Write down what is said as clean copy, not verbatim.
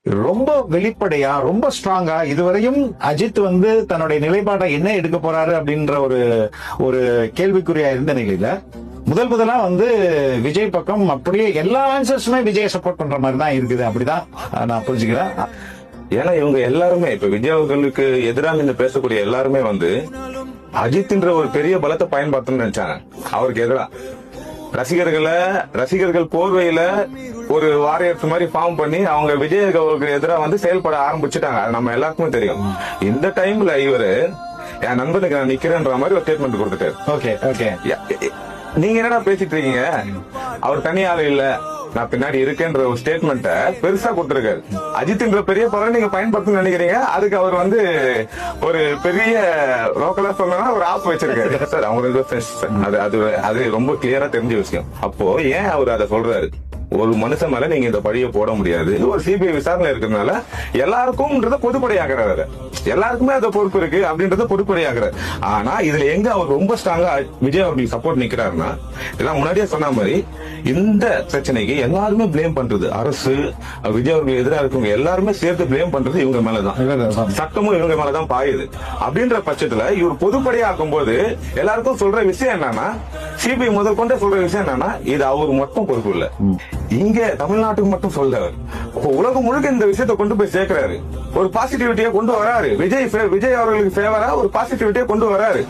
ரொம்ப வெளிப்படையா, ரொம்ப ஸ்ட்ராங்கா இதுவரையும் அஜித் தன்னுடைய நிலைப்பாட்டை என்ன எடுக்க போறாரு அப்படின்ற ஒரு ஒரு கேள்விக்குறியா இருந்த நிலையில முதலா விஜய் பக்கம் அப்படியே எல்லா ஆன்சர்ஸுமே விஜய் சப்போர்ட் பண்ற மாதிரி தான் இருக்குது. அப்படிதான் நான் புரிஞ்சுக்கிறேன். ஏன்னா இவங்க எல்லாருமே இப்ப விஜய் அவர்களுக்கு எதிராக நின்று பேசக்கூடிய எல்லாருமே அஜித்ன்ற ஒரு பெரிய பலத்தை பயன்படுத்தணும்னு நினைச்சாங்க. அவருக்கு எதிரா ரசிகர்கள் போர்வையில ஒரு வாரியர்ஸ் மாதிரி ஃபார்ம் பண்ணி அவங்க விஜய் அவர்களுக்கு எதிராக செயல்பட ஆரம்பிச்சுட்டாங்க. அது நம்ம எல்லாருக்குமே தெரியும். இந்த டைம்ல இவரு என் நண்பனுக்கு நான் நிக்கிறேன்ற மாதிரி ஒரு ஸ்டேட்மெண்ட் கொடுத்துட்டாரு. ஓகே ஓகே, நீங்க என்னடா பேசிட்டு இருக்கீங்க, அவர் தனியால இல்ல நான் பின்னாடி இருக்கேன்ற ஒரு ஸ்டேட்மெண்ட பெருசா கொடுத்திருக்காரு. அஜித்ன்ற பெரிய படம் நீங்க பயன்படுத்த நினைக்கிறீங்க, அதுக்கு அவர் ஒரு பெரிய லோக்கலா சொல்லனா ஒரு ஆப் வச்சிருக்காரு சார். அவங்க அது ரொம்ப கிளியரா தெரிஞ்ச விஷயம். அப்போ ஏன் அவர் அதை சொல்றாரு? ஒரு மனுஷன் மேல நீங்க இந்த பழிய போட முடியாது. ஒரு சிபிஐ விசாரணை இருக்கிறதுனால எல்லாருக்கும் பொதுப்படையாகிறாரு. எல்லாருக்குமே அந்த பொறுப்பு இருக்கு அப்படின்றத பொதுப்படையாகிறாரு. ஆனா இதுல எங்க அவர் ரொம்ப ஸ்ட்ராங்கா விஜய் அவர்களுக்கு சப்போர்ட் நிக்கிறாருன்னா, இதெல்லாம் முன்னாடியே சொன்ன மாதிரி இந்த பிரச்சனைக்கு எல்லாருமே பிளேம் பண்றது அரசு, விஜய் அவர்கள் எதிராக இருக்கவங்க எல்லாருமே சேர்த்து பிளேம் பண்றது இவங்க மேலதான். சட்டமும் இவங்க மேலதான் பாயுது. அப்படின்ற பட்சத்துல இவர் பொதுப்படையாக்கும் போது எல்லாருக்கும் சொல்ற விஷயம் என்னன்னா, சிபிஐ முதல் கொண்டே சொல்ற விஷயம் என்னன்னா, இது அவர் மட்டும் பொறுப்பு இல்ல, இங்க தமிழ்நாட்டுக்கு மட்டும் சொல்றாரு. உலகம் முழுக்க இந்த விஷயத்தை கொண்டு போய் சேர்க்கிறாரு. ஒரு பாசிட்டிவிட்டியை கொண்டு வராரு. விஜய் அவர்களுக்கு ஃபேவரா ஒரு பாசிட்டிவிட்டியை கொண்டு வராரு.